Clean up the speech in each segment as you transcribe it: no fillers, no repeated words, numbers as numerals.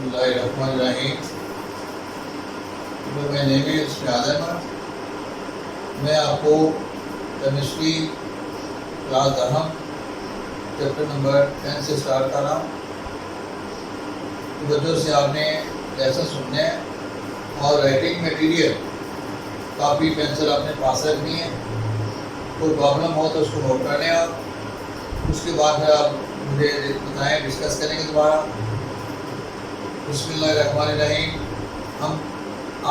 बिस्मिल्लाहिर्रहमानिर्रहीम। तो मैं नेम इज़ शाहद अहमद। मैं आपको केमिस्ट्री क्लास दहम चैप्टर नंबर 10 से स्टार्ट कर रहा हूँ। बच्चों से आपने लेसन सुनने हैं और राइटिंग मटेरियल कापी पेंसिल आपने पास रखनी है। कोई प्रॉब्लम हो तो उसको नोट कर लें आप। उसके बाद फिर आप मुझे बताएं, डिस्कस करेंगे दोबारा। बिस्मिल्लाहिर्रहमानिर्रहीम। हम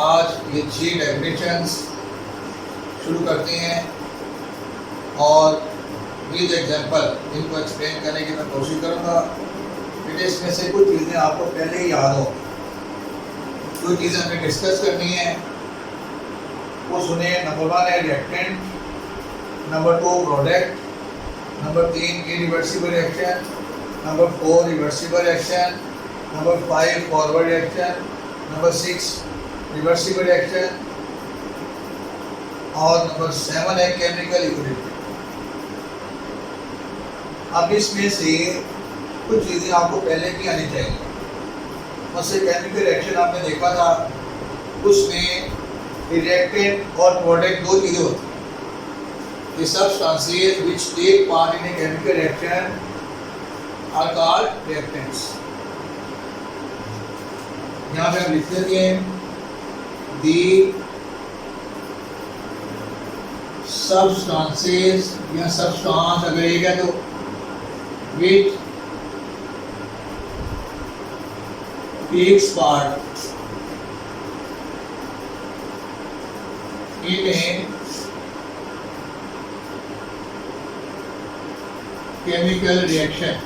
आज ये 6 डेफिनेशंस शुरू करते हैं और विद एग्जांपल इनको एक्सप्लेन करने की मैं कोशिश करूँगा। फिर इसमें से कुछ चीज़ें आपको पहले ही याद हो, कुछ चीज़ें हमें डिस्कस करनी है वो सुने। नंबर 1 है reactant, number 2 product, number 3 irreversible reaction, number 4 reversible reaction, number 5 forward reaction, number 6 reversible reaction और नंबर 7 है केमिकल इक्विलिब्रियम। अब इसमें से कुछ चीज़ें आपको पहले की आनी चाहिए। जैसे केमिकल रिएक्शन आपने देखा था, उसमें रिएक्टेंट और प्रोडक्ट दो चीज़ें होती हैं। The substances which take part in a chemical reaction are called reactants. यहाँ पे हम लिख देते हैं the substances या substance अगर ये क्या तो which takes part in a chemical reaction,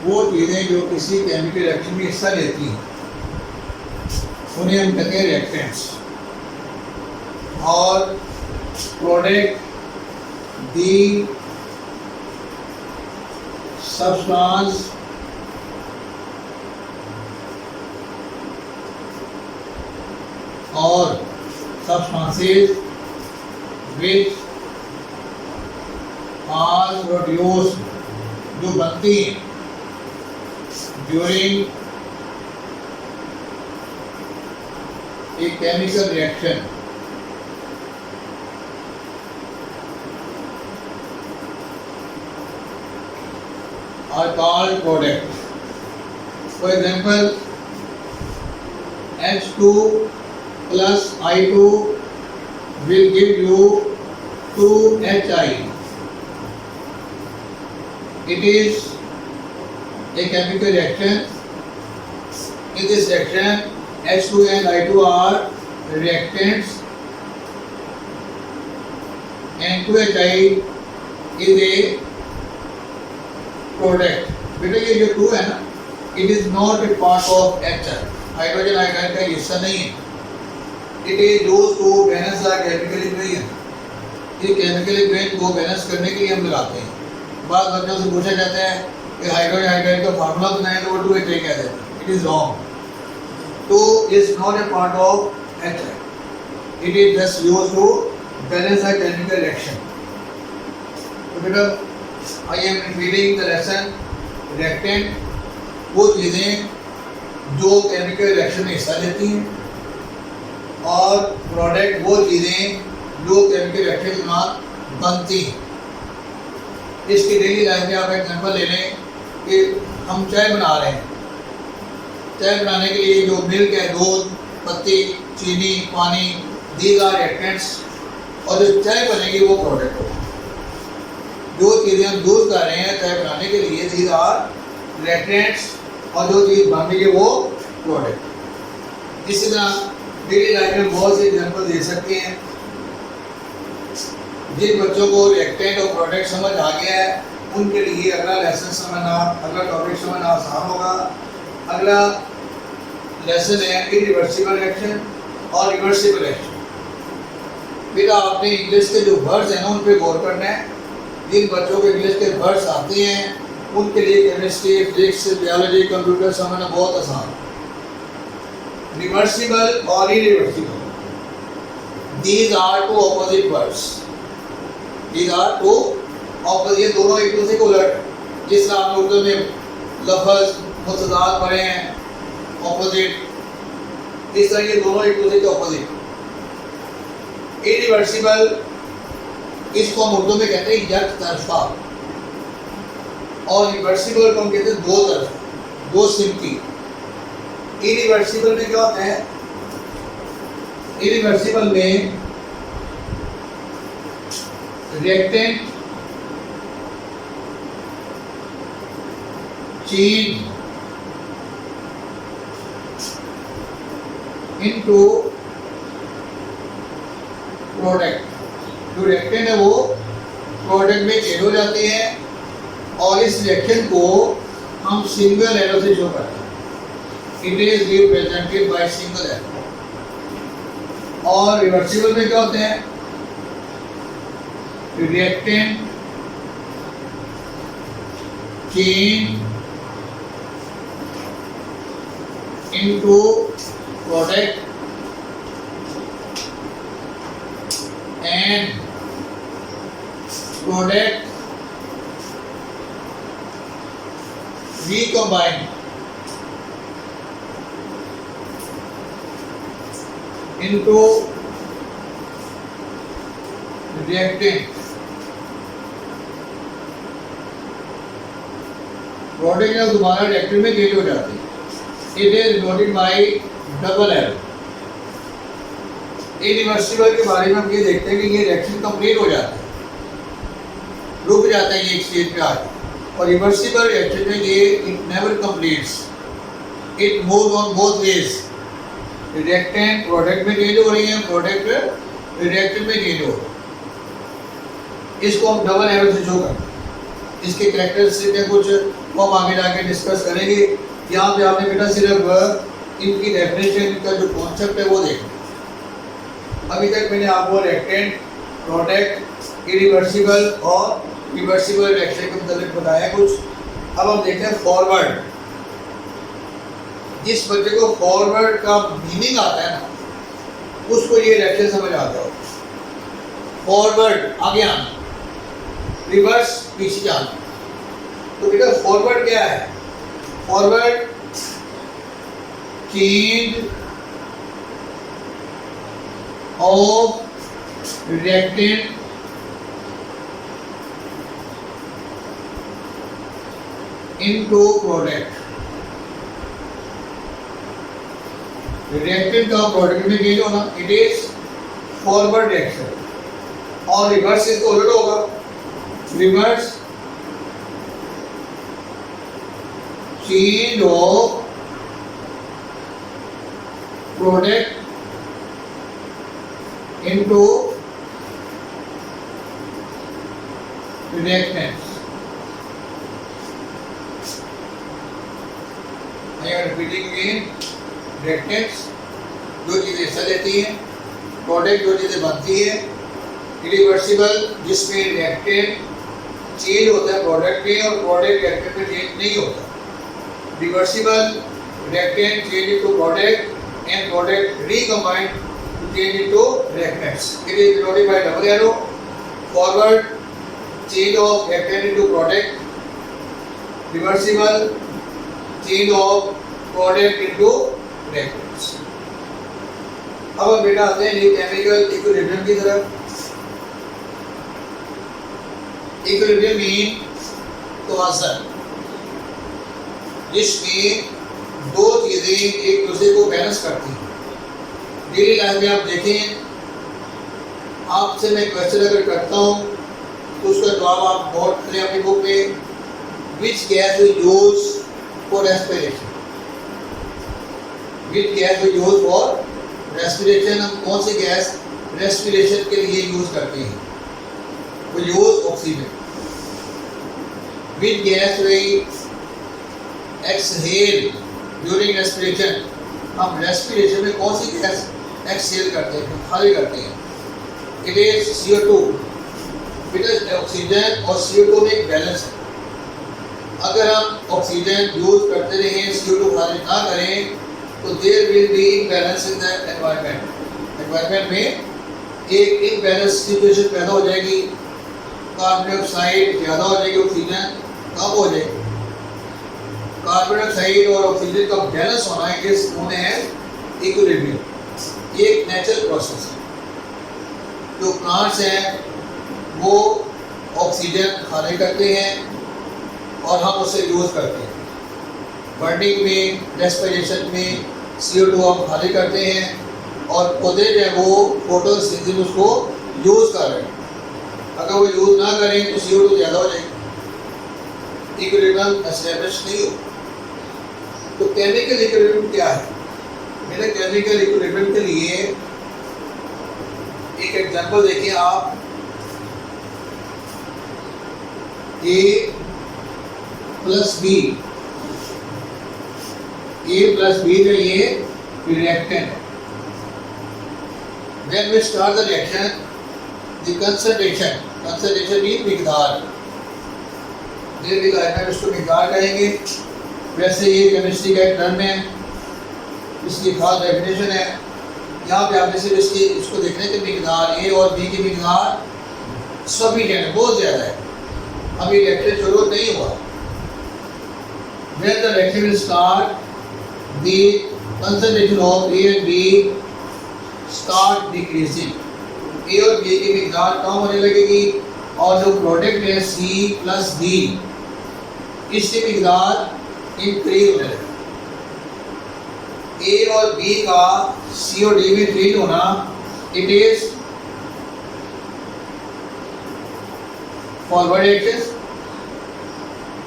वो चीज़ें जो किसी केमिकल रिएक्शन में हिस्सा लेती हैं उन्हें हम कहते हैं रिएक्टेंट्स। और प्रोडक्ट दी सब्सटेंस और सब्सटेंसेस विच आर प्रोड्यूस जो बनती हैं during a chemical reaction are called product. For example H2 plus I2 will give you 2HI. It is a chemical reaction. In this reaction, H2 and I2 are reactants, and 2HI is a product. बेटा ये जो 2 है ना, it is not a part of HI. Hydrogen iodide का हिस्सा नहीं है। It is used to balance the chemical equation. ये केमिकल इक्वेशन को बैलेंस करने के लिए हम लगाते हैं। बाद बच्चों से पूछा जाता है कि हाइड्रोजन आयोडाइड का फार्मूला बनाएं तो वो 2HI कह देते हैं। It is wrong. तो is not a part of HI। It is just used to balance the chemical reaction. तो बेटा I am repeating the lesson. Reactant वो चीज़ें जो केमिकल रिएक्शन में हिस्सा लेती हैं और प्रोडक्ट वो चीज़ें जो केमिकल रिएक्शन के दौरान बनती हैं। इसकी डेली लाइफ में आप एग्जाम्पल ले लें कि हम चाय बना रहे हैं। चाय बनाने के लिए जो मिल्क है, दूध, पत्ती, चीनी, पानी, दीज आर रिएक्टेंट्स। और जो चाय बनेगी वो प्रोडक्ट होगा। जो चीज़ें हम यूज़ कर रहे हैं चाय बनाने के लिए, दीज आर रिएक्टेंट्स, और जो चीज़ बन रही है वो प्रोडक्ट। इसी तरह डेली लाइफ में बहुत से एग्जाम्पल दे सकते हैं। जिन बच्चों को रिएक्टेंट और प्रोडक्ट समझ आ गया है उनके लिए अगला लेसन समझना, अगला टॉपिक समझना आसान होगा। अगला लेसन है इरिवर्सिबल रिएक्शन और रिवर्सिबल रिएक्शन। फिर आपने इंग्लिश के जो वर्ड्स हैं ना उन पर गौर करना है। जिन बच्चों को इंग्लिश के वर्ड्स आते हैं उनके लिए केमिस्ट्री, फिजिक्स, बायोलॉजी, कंप्यूटर समझना बहुत आसान है। रिवर्सिबल और irreversible, these are two opposite words. These are two opposite, ये दोनों एक दूसरे को उलट है। जिस तरह आप उर्दू में लफ्ज़ मुतजाद पड़े हैं, ऑपोजिट, इस तरह ये दोनों एक दूसरे के ऑपोजिट। इरिवर्सिबल, इसको हम उर्दू में कहते हैं एक तरफा, और रिवर्सिबल को हम कहते हैं दो तरफा, दो सिमती। इरिवर्सिबल में क्या होता है? इरिवर्सिबल में रिएक्टेंट चेंज इनटू प्रोडक्ट, जो रिएक्टेंट है वो प्रोडक्ट में चेंज हो जाते हैं, और इस रिएक्शन को हम सिंगल एरो से शो करते हैं। It is represented by single arrow. और रिवर्सिबल में क्या होते हैं? Reactant change into product and product recombine into reactant, product जब दोबारा रिएक्टर में चेंज हो जाती है। It is denoted by double arrow. Irreversible के बारे में हम ये देखते हैं कि ये रिएक्शन कंप्लीट हो जाता है, रुक जाता है ये एक स्टेज पे आके। और रिवर्सिबल रिएक्शन में ये it never completes, it moves on both ways. Reactant product में चेंज हो रही है, प्रोडक्ट रिएक्टेंट में चेंज हो रही है। इसको हम डबल एरो से शो करते हैं। इसके कैरेक्टरिस्टिक है कुछ, वो हम आगे जाके डिस्कस करेंगे। यहाँ पे आपने बेटा सिर्फ इनकी डेफिनेशन का जो कॉन्सेप्ट है वो देखना। अभी तक मैंने आपको रिएक्टेंट, प्रोडक्ट, इरिवर्सिबल और रिवर्सिबल रिएक्शन के मतलब बताया कुछ। अब हम देखते हैं फॉरवर्ड। जिस बच्चे को फॉरवर्ड का मीनिंग आता है ना, उसको ये रिएक्शन समझ आता हो। फॉरवर्ड आगे आना, रिवर्स पीछे जाना। तो बेटा फॉरवर्ड क्या है? Forward change of reactant into product। Reactant का प्रोडक्ट में चेंज होना, इट इज फॉरवर्ड रिएक्शन। और रिवर्स इसको उल्टा होगा, reverse change of product into reactants. Repeating again, reactants जो चीज़ें हिस्सा लेती हैं, प्रोडक्ट जो चीज़ें बनती है, इरिवर्सिबल जिसमें रिएक्टेंट चेंज होता है प्रोडक्ट में और प्रोडक्ट रिएक्टेंट में चेंज नहीं होता। Reversible reactant change into product and product recombined to change into reactants. It is denoted by double arrow. Forward change of reactant into product, reversible change of product into reactants. अब हम बेटा आते हैं new chemical equilibrium की तरफ। Equilibrium mean तवाज़ुन, जिसमें दो चीजें एक दूसरे को बैलेंस करती हैं। डेली लाइफ में आप देखें, आपसे मैं क्वेश्चन अगर करता हूँ तो उसका जवाब आप नोट करें अपनी बुक में। Which gas we use for respiration? Which gas we use for respiration? हम कौन सी गैस रेस्पिरेशन के लिए यूज करते हैं? वो use oxygen. Which gas we exhale during respiration? हम रेस्पिरेशन में कौन सी गैस एक्सहेल करते हैं, खाली करते हैं? It is CO2। Because oxygen और CO2 में एक बैलेंस है। अगर हम ऑक्सीजन यूज करते रहें, CO2 खाली ना करें, तो there will be imbalance in the environment. Environment में एक इम्बैलेंस सिचुएशन पैदा हो जाएगी। कार्बन डाइऑक्साइड ज़्यादा हो जाएगी, ऑक्सीजन कम हो जाएगी। कार्बन डाइऑक्साइड और ऑक्सीजन का बैलेंस होना है, इस होने है इक्विलिब्रियम। ये एक नेचुरल प्रोसेस है। जो प्लांट्स हैं वो ऑक्सीजन खाली करते हैं और हम उसे यूज़ करते हैं। बर्निंग में, रेस्पिरेशन में CO2 हम खाली करते हैं और पौधे जो है वो फोटोसिंथेसिस उसको यूज़ कर रहे हैं। अगर वो यूज़ ना करें तो CO2 ज़्यादा हो जाएगी, इक्विलिब्रियम एस्टैब्लिश नहीं हो। तो केमिकल इक्विलिब्रियम क्या है? मेरे केमिकल इक्विलिब्रियम के लिए एक एग्जांपल देखिए आप। A plus B, A plus B जो ये रिएक्टेंट है। When we start the reaction, the concentration means मिकदार। में इसको मिकदार कहेंगे। वैसे ये केमिस्ट्री का एक टर्म है, इसकी खास डेफिनेशन है। यहाँ पे आपने सिर्फ इसको देखना है कि मिकदार A और B की मिकदार सफिशिएंट है, बहुत ज़्यादा है। अभी रिएक्शन शुरू नहीं हुआ। When the reaction will start, the concentration of A and B start decreasing। A और B की मिकदार कम होने लगेगी और जो प्रोडक्ट है C प्लस D, इसकी मिकदार इंक्रीज होने लगेगी। A और B का C और D में चेंज होना, it is forward action.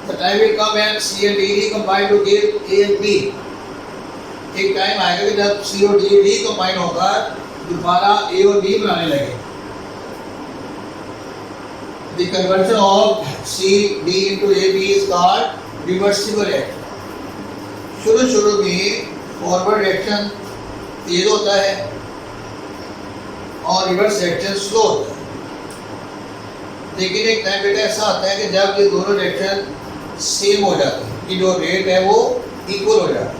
The time will come when C and D recombine to give A and B। एक टाइम आएगा कि जब C और D recombine होकर दोबारा A और B बनाने लगे। The conversion of C D into A B is called reversible reaction। शुरू में फॉरवर्ड रिएक्शन तेज होता है और रिवर्स रिएक्शन स्लो होता है। लेकिन एक टाइम बेटा ऐसा आता है कि जब ये दोनों रिएक्शन सेम हो जाते हैं, कि जो रेट है वो इक्वल हो जाता है।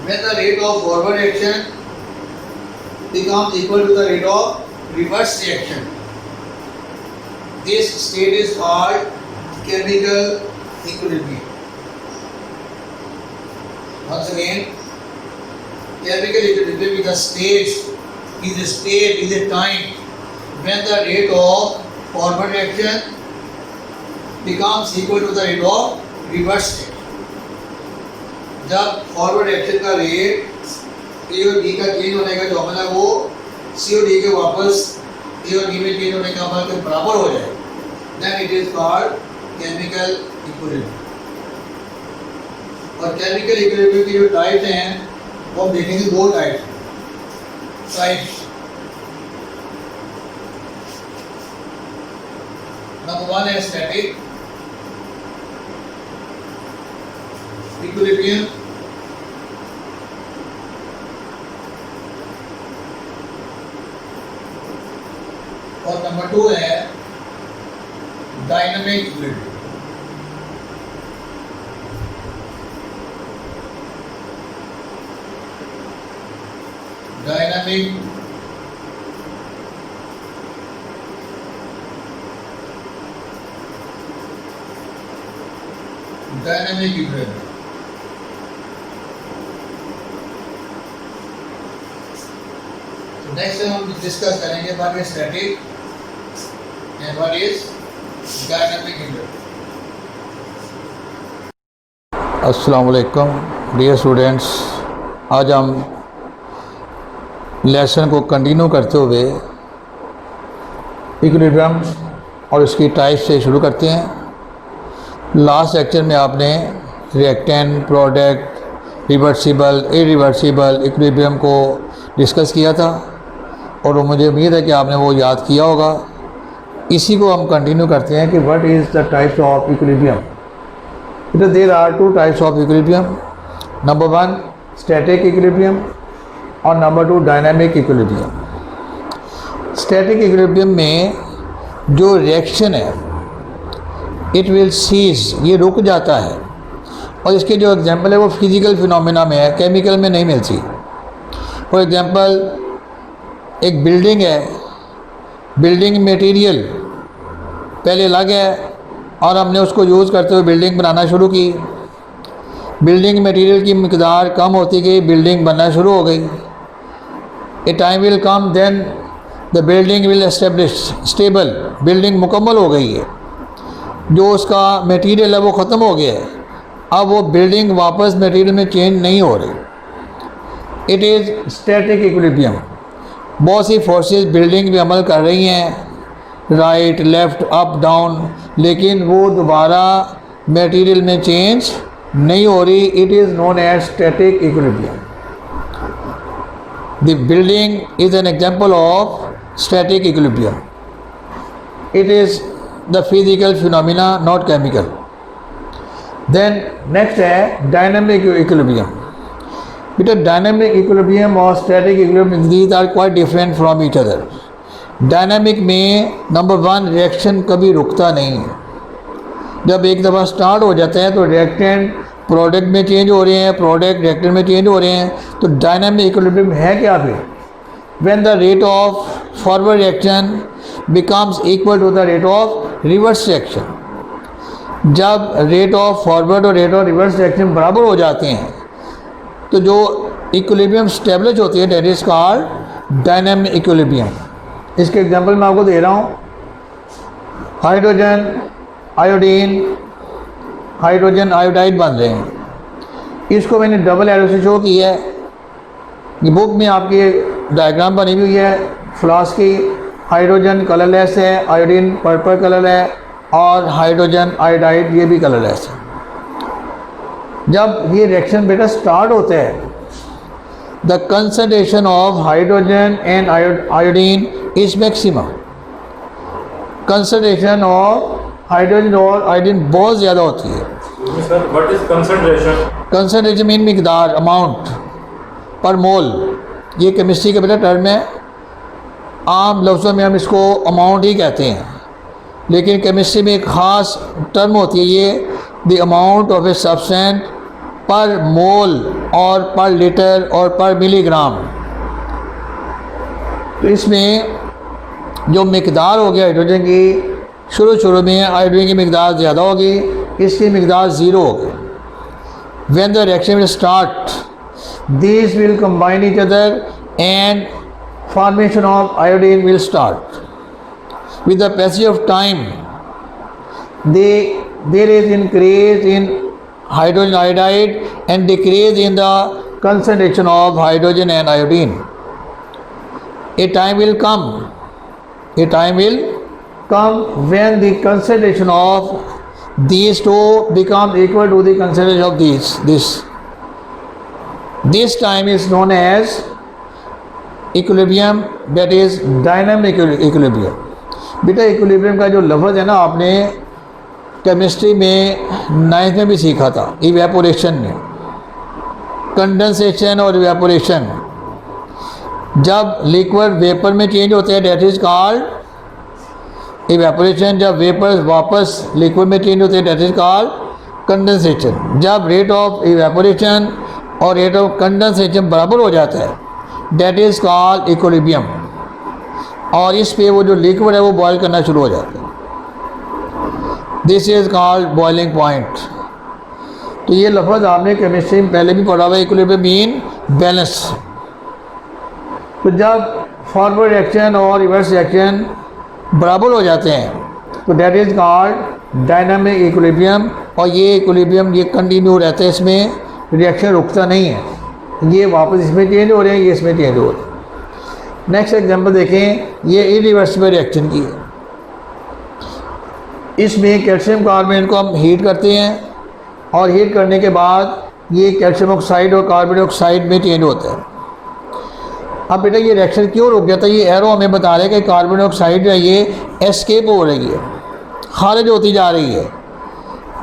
When the rate of forward reaction becomes equal to the rate of reverse reaction, this state is called chemical equilibrium। Once again, chemical equilibrium is a time when the rate of forward reaction becomes equal to the rate of reverse reaction। जब forward reaction का rate A और B का change होने का जो अमल है वो C और D के वापस A और B में चेंज होने का अमल के बराबर हो जाए, then it is called chemical equilibrium। और केमिकल इक्विलिब्रियम की जो टाइप्स हैं वो हम देखेंगे, दो टाइप्स। नंबर 1 है स्टैटिक इक्विलिब्रियम, और नंबर 2 है dynamic equilibrium. Dynamic equilibrium. Next हम डिस्कस करेंगे what is static and what is dynamic equilibrium. अस्सलाम वालेकुम डियर स्टूडेंट्स, आज हम लेसन को कंटिन्यू करते हुए इक्विलिब्रियम और उसकी टाइप से शुरू करते हैं। लास्ट लेक्चर में आपने reactant, product, reversible, irreversible equilibrium को डिस्कस किया था और मुझे उम्मीद है कि आपने वो याद किया होगा। इसी को हम कंटिन्यू करते हैं कि what is the types of equilibrium. There are two types of equilibrium. Number 1 static equilibrium और number 2 dynamic equilibrium. Static equilibrium में जो रिएक्शन है इट विल सीज, ये रुक जाता है, और इसके जो एग्जांपल है वो फिज़िकल फिनोमेना में है, केमिकल में नहीं मिलती। फॉर एग्जांपल एक बिल्डिंग है, बिल्डिंग मटेरियल पहले अलग है और हमने उसको यूज़ करते हुए बिल्डिंग बनाना शुरू की। बिल्डिंग मटेरियल की मकदार कम होती गई, बिल्डिंग बनना शुरू हो गई। A time will come then the building will establish stable, building मुकम्मल हो गई है, जो उसका मटेरियल है वो ख़त्म हो गया है, अब वो बिल्डिंग वापस मटेरियल में चेंज नहीं हो रही। It is static equilibrium. बहुत सी फोर्सेस बिल्डिंग में अमल कर रही हैं, राइट लेफ़्ट अप डाउन, लेकिन वो दोबारा मटेरियल में चेंज नहीं हो रही। It is known as static equilibrium. The building is an example of static equilibrium. It is the physical phenomena, not chemical. Then next है डायनामिक इक्विलिब्रियम। बेटा dynamic equilibrium और static equilibrium these are quite different from each other. Dynamic में number one, reaction कभी रुकता नहीं है। जब एक दफ़ा स्टार्ट हो जाता है तो रिएक्टेंट प्रोडक्ट में चेंज हो रहे हैं, प्रोडक्ट रिएक्टेंट में चेंज हो रहे हैं, तो डायनामिक इक्विलिब्रियम है क्या फिर? When the rate of forward reaction becomes equal to the rate of reverse reaction. जब रेट ऑफ फॉरवर्ड और रेट ऑफ रिवर्स रिएक्शन बराबर हो जाते हैं तो जो इक्विलिब्रियम स्टेब्लिश होती है, that is called dynamic equilibrium. इसके एग्जांपल मैं आपको दे रहा हूँ। हाइड्रोजन आयोडीन, हाइड्रोजन आयोडाइड बन रहे हैं। इसको मैंने डबल एरो से शो किया है। ये बुक में आपकी डायग्राम बनी हुई है फ्लास्क की। हाइड्रोजन कलरलेस है, आयोडीन पर्पल कलर है, और हाइड्रोजन आयोडाइड ये भी कलरलेस है। जब ये रिएक्शन बेटा स्टार्ट होता है, the concentration of hydrogen and iodine is maximum. Concentration of hydrogen और आयोडीन बहुत ज़्यादा होती है। Sir what is concentration? Concentration mean मिकदार, अमाउंट पर मोल। ये केमिस्ट्री का बेटा टर्म है। आम लफ्ज़ों में हम इसको अमाउंट ही कहते हैं, लेकिन केमिस्ट्री में एक ख़ास टर्म होती है ये, the amount of a substance पर मोल और पर लीटर और पर मिलीग्राम। तो इसमें जो मिकदार हो गया हाइड्रोजन की, शुरू में हाइड्रोजन की मिकदार ज़्यादा होगी, इसकी मिकदार ज़ीरो होगी। When the reaction will start, these will combine each other and formation of iodine will start. With the passage of time, there is increase in hydrogen iodide and decrease in the concentration of hydrogen and iodine. A time will come when the concentration of these two becomes equal to the concentration of this. This time is known as equilibrium, that is dynamic equilibrium. बेटा equilibrium का जो लफ्ज़ है ना, आपने chemistry में 9th में भी सीखा था, इवेपोरेशन में। कंडेंसेशन और इवेपोरेशन, जब लिक्विड वेपर में चेंज होते हैं दैट इज़ कॉल्ड इवेपोरेशन। जब वेपर्स वापस लिक्विड में चेंज होते हैं दैट इज़ कॉल्ड कंडेंसेशन। जब रेट ऑफ इवेपोरेशन और रेट ऑफ कंडेंसेशन बराबर हो जाता है दैट इज़ कॉल्ड इक्विलिब्रियम। और इस पे वो जो लिक्विड है वो बॉयल करना शुरू हो जाता है। This is called boiling point. तो ये लफ्ज़ आपने केमिस्ट्री में पहले भी पढ़ा हुआ है, इक्विलिब्रियम मीन बैलेंस। तो जब फॉरवर्ड रिएक्शन और रिवर्स रिएक्शन बराबर हो जाते हैं तो that is called dynamic equilibrium. और ये इक्विलिब्रियम ये कंटिन्यू रहता है, इसमें रिएक्शन रुकता नहीं है। ये वापस इसमें चेंज हो रहे हैं, ये इसमें चेंज हो रहे हैं। नेक्स्ट एग्जांपल देखें, ये इरिवर्सिबल रिएक्शन की है। इसमें कैल्शियम कार्बोनेट को हम हीट करते हैं और हीट करने के बाद ये कैल्शियम ऑक्साइड और कार्बन ऑक्साइड में चेंज होता है। अब बेटा ये रिएक्शन क्यों रुक जाता है? ये एरो हमें बता रहे हैं कि कार्बन ऑक्साइड है ये एस्केप हो रही है, खारिज होती जा रही है,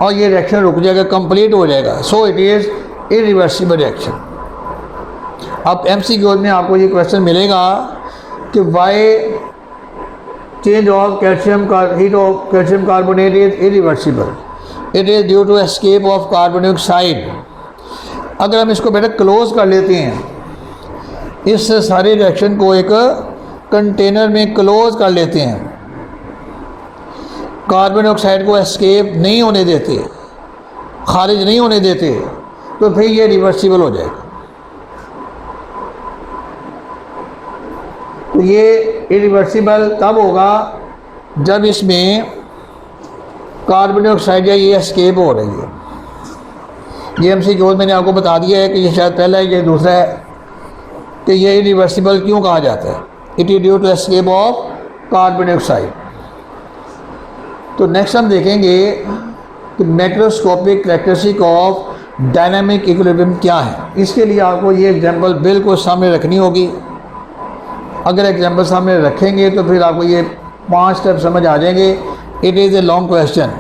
और ये रिएक्शन रुक जाएगा, कंप्लीट हो जाएगा। So it is irreversible reaction. अब MCQ में आपको ये क्वेश्चन मिलेगा कि why change of calcium heat of calcium carbonate is irreversible. It is due to escape of carbon oxide. अगर हम इसको बेटा क्लोज कर लेते हैं, इस सारे रिएक्शन को एक कंटेनर में क्लोज कर लेते हैं, कार्बन ऑक्साइड को एस्केप नहीं होने देते, खारिज नहीं होने देते, तो फिर ये रिवर्सिबल हो जाएगा। तो ये इरिवर्सिबल तब होगा जब इसमें कार्बन डाइऑक्साइड या ये एस्केप हो रही है। ये एमसीक्यू मैंने आपको बता दिया है कि ये शायद पहला है, ये दूसरा है कि ये इरिवर्सिबल क्यों कहा जाता है। It is due to escape of carbon dioxide. तो नेक्स्ट हम देखेंगे कि macroscopic characteristic of dynamic equilibrium क्या है। इसके लिए आपको ये एग्जांपल बिल्कुल सामने रखनी होगी। अगर एग्जांपल सामने रखेंगे तो फिर आपको ये 5 स्टेप समझ आ जाएंगे। It is a long question.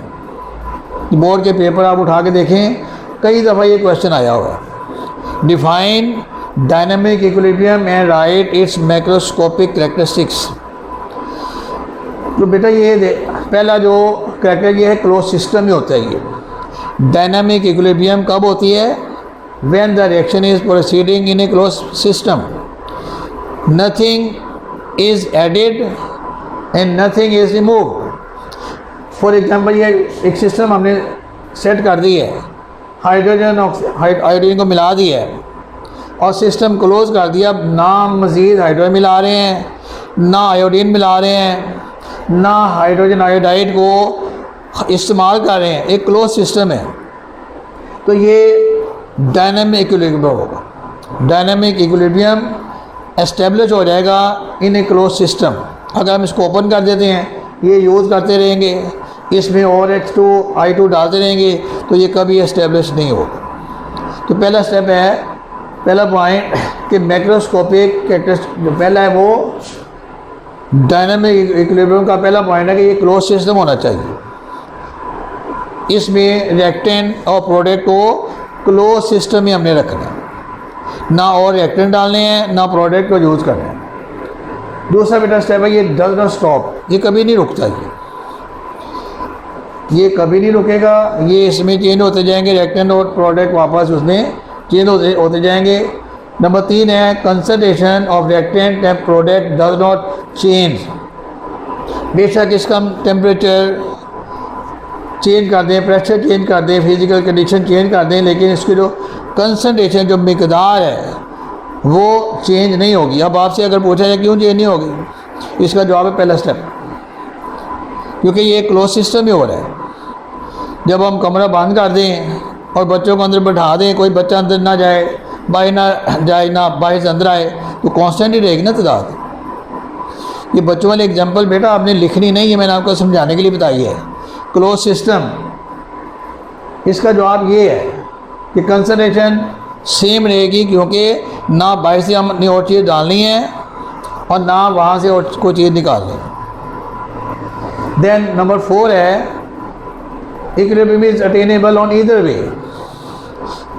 Board के पेपर आप उठा के देखें, कई दफ़ा ये क्वेश्चन आया हुआ है। Define dynamic equilibrium and right it's macroscopic characteristics. तो बेटा ये पहला जो कैरेक्टर ये है क्लोज सिस्टम में होता है। ये डायनामिक इक्विलिब्रियम कब होती है? When the reaction is proceeding in a close system, nothing is added and nothing is removed. For example ये एक सिस्टम हमने सेट कर दी है, हाइड्रोजन को मिला दिया है और सिस्टम क्लोज कर दिया। ना मज़ीद हाइड्रोजन मिला रहे हैं, ना आयोडीन मिला रहे हैं, ना हाइड्रोजन आयोडाइड को इस्तेमाल कर रहे हैं। एक क्लोज सिस्टम है, तो ये डायनामिक इक्विलिब्रियम होगा। डायनामिक इक्विलिब्रियम एस्टेब्लिश हो जाएगा इन ए क्लोज सिस्टम। अगर हम इसको ओपन कर देते हैं, ये यूज़ करते रहेंगे, इसमें OH2I2 डालते रहेंगे, तो ये कभी एस्टेब्लिश नहीं होगा। तो पहला स्टेप है, पहला पॉइंट कि मैक्रोस्कोपिक कैरेक्टरिस्टिक जो पहला है वो डायनामिक इक्विलिब्रियम का पहला पॉइंट है कि ये क्लोज सिस्टम होना चाहिए। इसमें रिएक्टेंट और प्रोडक्ट को क्लोज सिस्टम में हमने रखना है, ना और रिएक्टेंट डालने हैं ना प्रोडक्ट को यूज़ करना है। दूसरा बेटा स्टेप है, ये डज नॉट स्टॉप। ये कभी नहीं रुकता, ये कभी नहीं रुकेगा। ये इसमें चेंज होते जाएंगे, रिएक्टेंट और प्रोडक्ट वापस उसमें चेंज होते जाएंगे। नंबर 3 है concentration of reactant and product does not change. बेशक इसका हम टेम्परेचर चेंज कर दें, प्रेशर चेंज कर दें, फिजिकल कंडीशन चेंज कर दें, लेकिन इसकी जो कंसंट्रेशन जो मिकदार है वो चेंज नहीं होगी। अब आपसे अगर पूछा जाए क्यों चेंज नहीं होगी, इसका जवाब है पहला स्टेप, क्योंकि ये क्लोज सिस्टम ही हो रहा है। जब हम कमरा बंद कर दें और बच्चों को अंदर बैठा दें, कोई बच्चा अंदर ना जाए, बाहर ना जाए, ना बाहर से अंदर आए, तो कांस्टेंट ही रहेगी ना तादाद। ये बच्चों वाले एग्जांपल बेटा आपने लिखनी नहीं है, मैंने आपको समझाने के लिए बताई है। क्लोज सिस्टम, इसका जवाब ये है कि कंसंट्रेशन सेम रहेगी, क्योंकि ना बाहर से हमने और चीज़ डालनी है और ना वहाँ से और कोई चीज़ निकालनी है। देन नंबर 4 है equilibrium is attainable on either way.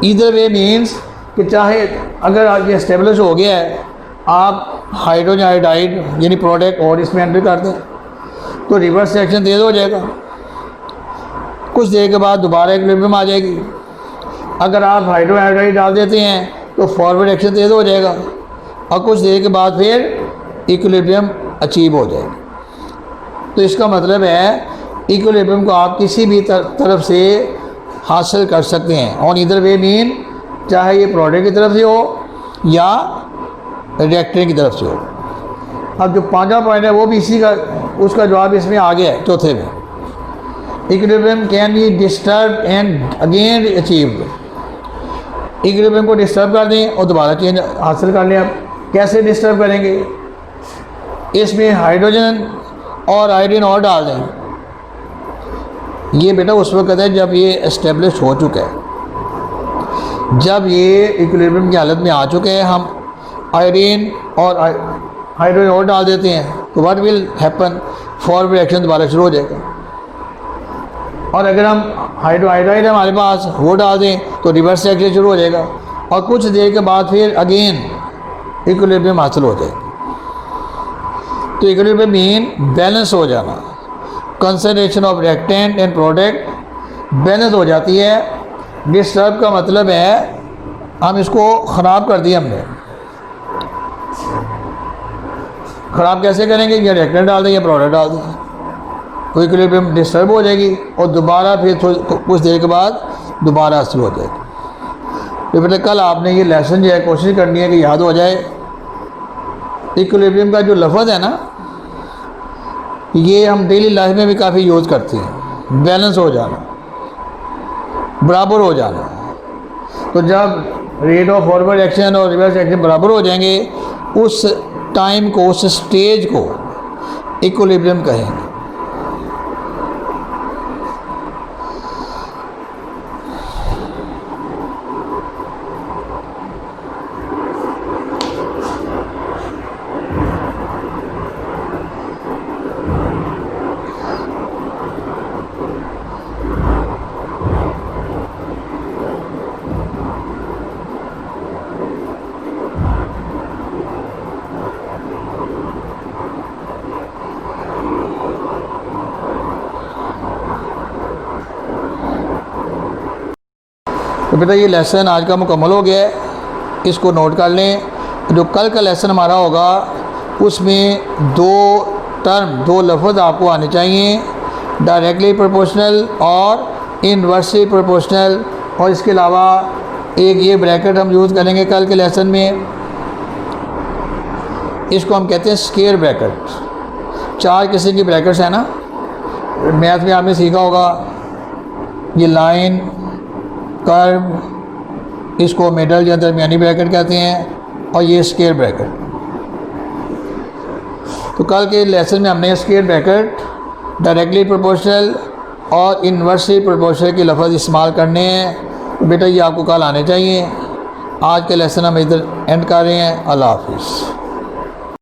Either way means कि चाहे अगर आज ये एस्टेब्लिश हो गया है, आप हाइड्रोजन आयोडाइड यानी प्रोडक्ट और इसमें एंटर कर दें तो रिवर्स रिएक्शन तेज़ हो जाएगा। कुछ देर के बाद दोबारा इक्विलिब्रियम आ जाएगी। अगर आप हाइड्रोजन आयोडाइड डाल देते हैं तो फॉरवर्ड एक्शन तेज़ हो जाएगा और कुछ देर के बाद फिर इक्विलिब्रियम अचीव हो जाएगा। तो इसका मतलब है इक्विलिब्रियम को आप किसी भी तरफ से हासिल कर सकते हैं। ऑन ईदर वे मीन चाहे ये प्रोडक्ट की तरफ से हो या रिएक्टेंट की तरफ से हो। अब जो 5वां पॉइंट है वो भी इसी का उसका जवाब इसमें आ गया है चौथे में। Equilibrium can be disturb and again achieved. Equilibrium को डिस्टर्ब कर दें और दोबारा चेंज हासिल कर लें। आप कैसे डिस्टर्ब करेंगे? इसमें हाइड्रोजन और आयोडीन और डाल दें। ये बेटा उस वक्त है जब ये एस्टेब्लिश हो चुका है, जब ये इक्विलिब्रियम की हालत में आ चुके हैं, हम आयोडीन और हाइड्रोजन और डाल देते हैं तो what will happen, forward reaction दोबारा शुरू हो जाएगा। और अगर हम हाइड्रोजन हमारे पास वो डाल दें तो रिवर्स रिएक्शन शुरू हो जाएगा और कुछ देर के बाद फिर अगेन इक्विलिब्रियम हासिल हो जाएगा। तो इक्विलिब्रियम मीन बैलेंस हो जाना। Concentration of reactant and product balance हो जाती है। डिस्टर्ब का मतलब है हम इसको ख़राब कर दिया हमने। ख़राब कैसे करेंगे? या रिएक्टेंट डाल दें या प्रोडक्ट डाल दें तो इक्विलिब्रियम डिस्टर्ब हो जाएगी और दोबारा फिर कुछ देर के बाद दोबारा हासिल हो जाएगी। तो बेटा कल आपने ये लेसन जो है कोशिश करनी है कि याद हो जाए। इक्विलिब्रियम का जो लफ्ज़ है ना, ये हम डेली लाइफ में भी काफ़ी यूज़ करते हैं। बैलेंस हो जाना, बराबर हो जाना। तो जब रेट ऑफ फॉरवर्ड एक्शन और रिवर्स एक्शन बराबर हो जाएंगे, उस टाइम को, उस स्टेज को इक्विलिब्रियम कहेंगे। तो बेटा ये लेसन आज का मुकम्मल हो गया है, इसको नोट कर लें। जो कल का लेसन हमारा होगा उसमें दो टर्म, दो लफ्ज़ आपको आने चाहिए, डायरेक्टली प्रोपोर्शनल और इनवर्सली प्रोपोर्शनल। और इसके अलावा एक ये ब्रैकेट हम यूज़ करेंगे कल के लेसन में, इसको हम कहते हैं स्क्वायर ब्रैकेट। 4 किस्म की ब्रैकेट्स हैं ना, मैथ में आपने सीखा होगा। ये लाइन, कर्व, इसको मिडल या दरमियानी ब्रैकेट कहते हैं, और ये स्क्वायर ब्रैकेट। तो कल के लेसन में हमने स्क्वायर ब्रैकेट, डायरेक्टली प्रोपोर्शनल और इनवर्सली प्रोपोर्शनल के लफ्ज़ इस्तेमाल करने हैं। तो बेटा ये आपको कल आने चाहिए। आज के लेसन हम इधर एंड कर रहे हैं। अल्लाह हाफिज़।